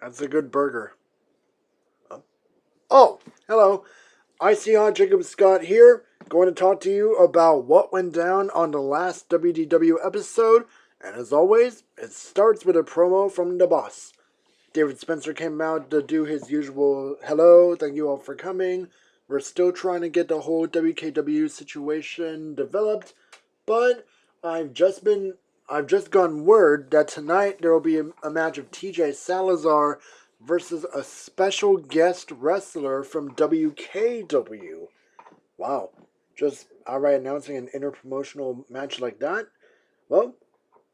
That's a good burger. Oh, hello. ICR Jacob Scott here, going to talk to you about what went down on the last WDW episode. And as always, it starts with a promo from the boss. David Spencer came out to do his usual hello, thank you all for coming. We're still trying to get the whole WKW situation developed, but I've just gotten word that tonight there will be a match of TJ Salazar versus a special guest wrestler from WKW. Wow, just outright announcing an interpromotional match like that? Well,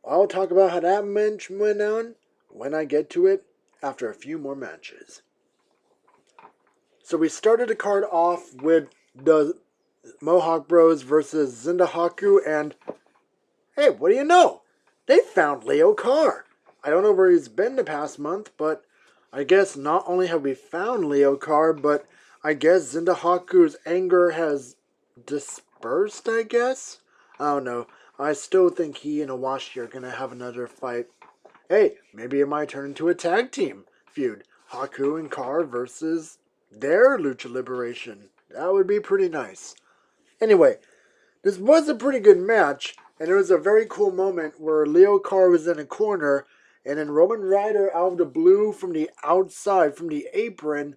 I'll talk about how that match went down when I get to it after a few more matches. So we started the card off with the Mohawk Bros versus Zindahaku, and hey, what do you know? They found Leo Carr. I don't know where he's been the past month, but I guess not only have we found Leo Carr, but I guess Zindahaku's anger has dispersed, I guess? I don't know. I still think he and Awashi are going to have another fight. Hey, maybe it might turn into a tag team feud. Haku and Carr versus their Lucha Liberation. That would be pretty nice. Anyway, this was a pretty good match, and it was a very cool moment where Leo Carr was in a corner, and then Roman Ryder out of the blue from the outside, from the apron,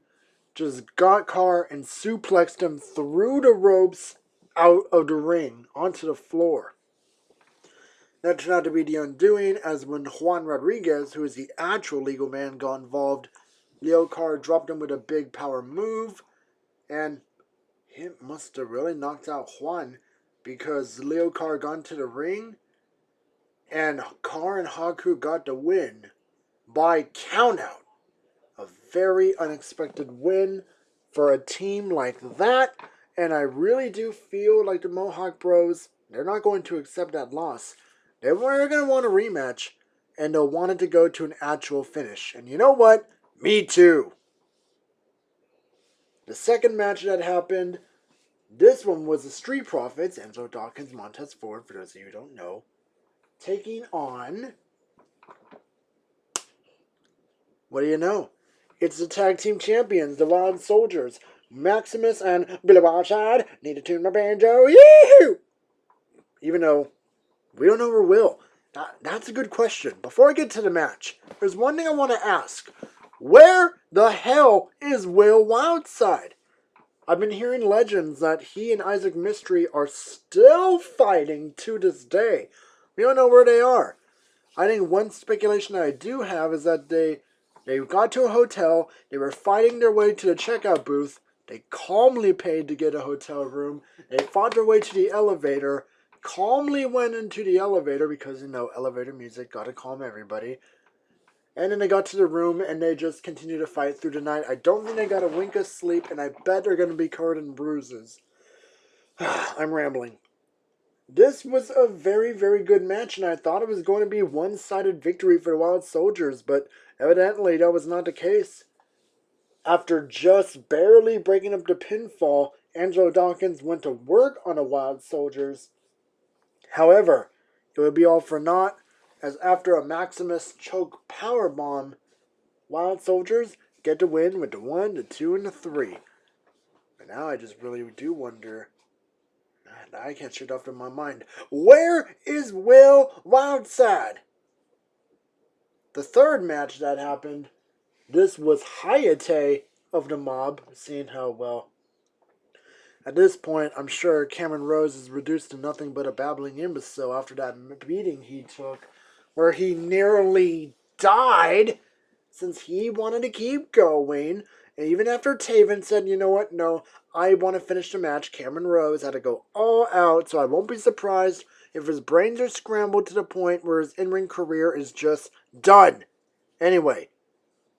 just got Carr and suplexed him through the ropes out of the ring onto the floor. That turned out to be the undoing, as when Juan Rodriguez, who is the actual legal man, got involved, Leo Carr dropped him with a big power move, and he must have really knocked out Juan, because Leo Carr got into the ring, and Carr and Haku got the win by countout. A very unexpected win for a team like that, and I really do feel like the Mohawk Bros, they're not going to accept that loss. They were going to want a rematch, and they'll want it to go to an actual finish. And you know what? Me too. The second match that happened, this one was the Street Profits, Enzo Dawkins, Montez Ford, for those of you who don't know, taking on, what do you know? It's the tag team champions, the Wild Soldiers, Maximus and Billy Barchard. Need to tune my banjo, yee-hoo! Even though we don't know where Will. That's a good question. Before I get to the match, there's one thing I want to ask. Where the hell is Will Wildside? I've been hearing legends that he and Isaac Mystery are still fighting to this day. We don't know where they are. I think one speculation that I do have is that they got to a hotel, they were fighting their way to the checkout booth, they calmly paid to get a hotel room, they fought their way to the elevator, calmly went into the elevator because, elevator music, gotta calm everybody. And then they got to the room and they just continued to fight through the night. I don't think they got a wink of sleep, and I bet they're going to be covered in bruises. I'm rambling. This was a very, very good match, and I thought it was going to be a one-sided victory for the Wild Soldiers, but evidently that was not the case. After just barely breaking up the pinfall, Angelo Dawkins went to work on the Wild Soldiers. However, it would be all for naught, as after a Maximus choke powerbomb, Wild Soldiers get the win with the 1, the 2, and the 3. And now I just really do wonder, I can't shut off in my mind, where is Will Wildside? The third match that happened, this was Hayate of the Mob, seeing how, well, at this point, I'm sure Cameron Rose is reduced to nothing but a babbling imbecile after that beating he took, where he nearly died, since he wanted to keep going. And even after Taven said, you know what, no, I want to finish the match, Cameron Rose had to go all out, so I won't be surprised if his brains are scrambled to the point where his in-ring career is just done. Anyway,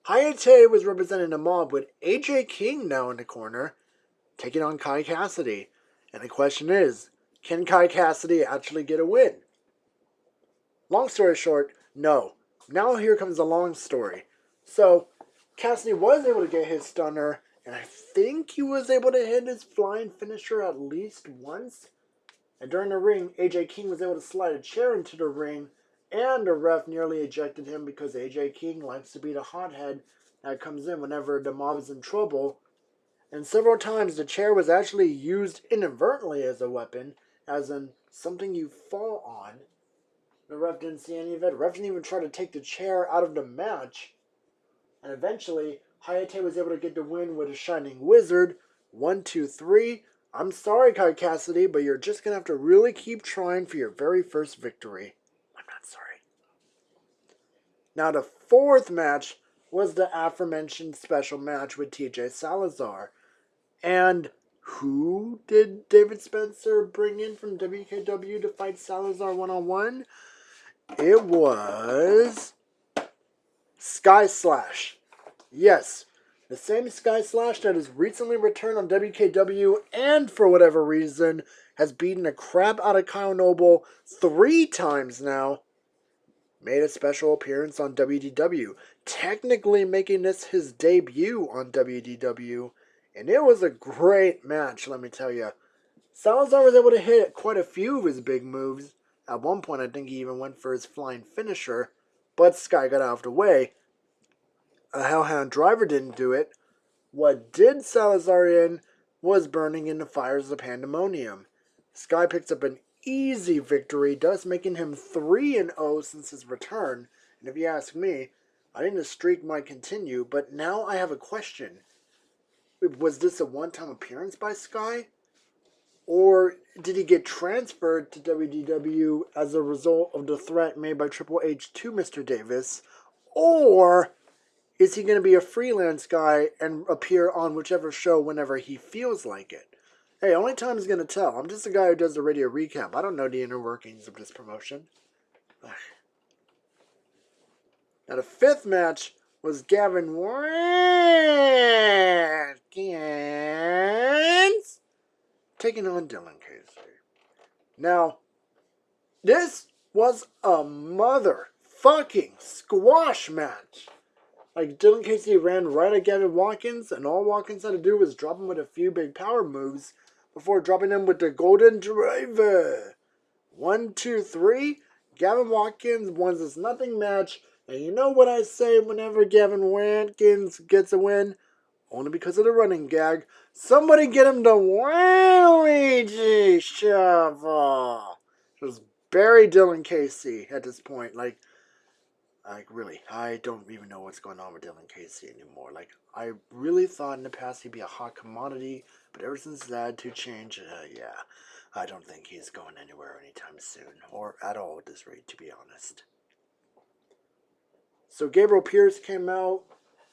Hayate was representing the Mob with AJ King now in the corner, taking on Kai Cassidy. And the question is, can Kai Cassidy actually get a win? Long story short, no. Now here comes the long story. So, Cassidy was able to get his stunner, and I think he was able to hit his flying finisher at least once. And during the ring, AJ King was able to slide a chair into the ring And the ref nearly ejected him because AJ King likes to be the hothead that comes in whenever the mob is in trouble. And several times the chair was actually used inadvertently as a weapon, as in something you fall on. The ref didn't see any of it. The ref didn't even try to take the chair out of the match. And eventually, Hayate was able to get the win with a Shining Wizard. 1, 2, 3. I'm sorry, Kai Cassidy, but you're just going to have to really keep trying for your very first victory. I'm not sorry. Now, the fourth match was the aforementioned special match with TJ Salazar. And who did David Spencer bring in from WKW to fight Salazar one-on-one? It was Sky Slash. Yes, the same Sky Slash that has recently returned on WKW and for whatever reason has beaten the crap out of Kyle Noble 3 times now. Made a special appearance on WDW, technically making this his debut on WDW. And it was a great match, let me tell you. Salazar was able to hit quite a few of his big moves. At one point, I think he even went for his flying finisher, but Sky got out of the way. A Hellhound Driver didn't do it. What did Salazar in was burning in the fires of pandemonium. Sky picks up an easy victory, thus making him 3-0 since his return. And if you ask me, I think the streak might continue, but now I have a question. Was this a one-time appearance by Sky? Or did he get transferred to WDW as a result of the threat made by Triple H to Mr. Davis? Or is he going to be a freelance guy and appear on whichever show whenever he feels like it? Hey, only time is going to tell. I'm just a guy who does the radio recap. I don't know the inner workings of this promotion. Now, the fifth match was Gavin Watkins taking on Dylan Casey. Now, this was a motherfucking squash match. Like, Dylan Casey ran right at Gavin Watkins, and all Watkins had to do was drop him with a few big power moves before dropping him with the Golden Driver. 1, 2, 3. Gavin Watkins won this nothing match. And you know what I say whenever Gavin Watkins gets a win? Only because of the running gag. Somebody get him the Luigi shovel. Just bury Dylan Casey at this point. Like, really, I don't even know what's going on with Dylan Casey anymore. Like, I really thought in the past he'd be a hot commodity, but ever since his attitude changed, yeah, I don't think he's going anywhere anytime soon, or at all at this rate, to be honest. So Gabriel Pierce came out,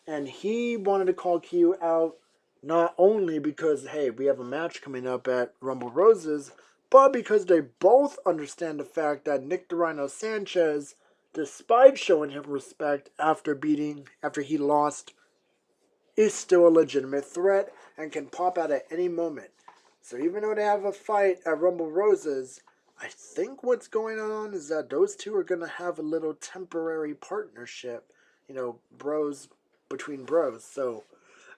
and he wanted to call Q out, not only because, hey, we have a match coming up at Rumble Roses, but because they both understand the fact that Nick the Rhino Sanchez, despite showing him respect after he lost, is still a legitimate threat and can pop out at any moment. So even though they have a fight at Rumble Roses, I think what's going on is that those two are going to have a little temporary partnership, bros between bros. So,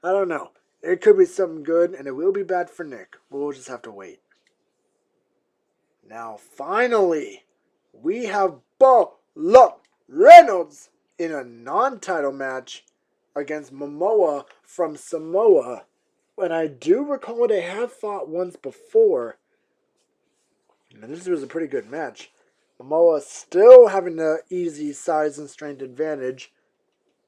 I don't know. It could be something good, and it will be bad for Nick. We'll just have to wait. Now, finally, we have Balor Reynolds in a non-title match against Momo from Samoa. And I do recall they have fought once before. And this was a pretty good match. Momoa still having the easy size and strength advantage.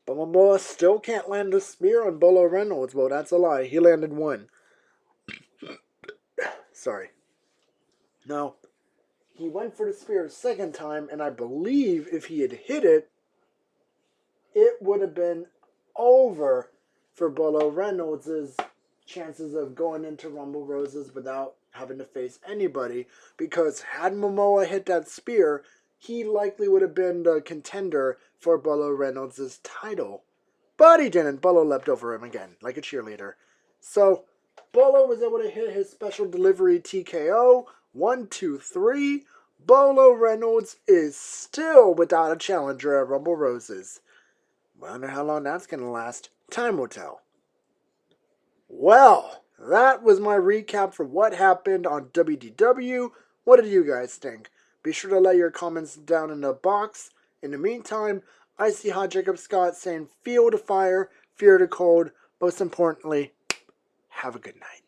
But Momoa still can't land a spear on Balor Reynolds. Well, that's a lie. He landed one. Sorry. No. He went for the spear a second time, and I believe if he had hit it, it would have been over for Balor Reynolds' chances of going into Rumble Roses without having to face anybody, because had Momoa hit that spear, he likely would have been the contender for Balor Reynolds' title. But he didn't. Balor leapt over him again, like a cheerleader. So, Balor was able to hit his special delivery TKO. 1, 2, 3. Balor Reynolds is still without a challenger at Rumble Roses. Wonder how long that's going to last. Time will tell. Well, that was my recap for what happened on WDW. What did you guys think? Be sure to lay your comments down in the box. In the meantime, I see Hot Jacob Scott saying, feel the fire, fear the cold. Most importantly, have a good night.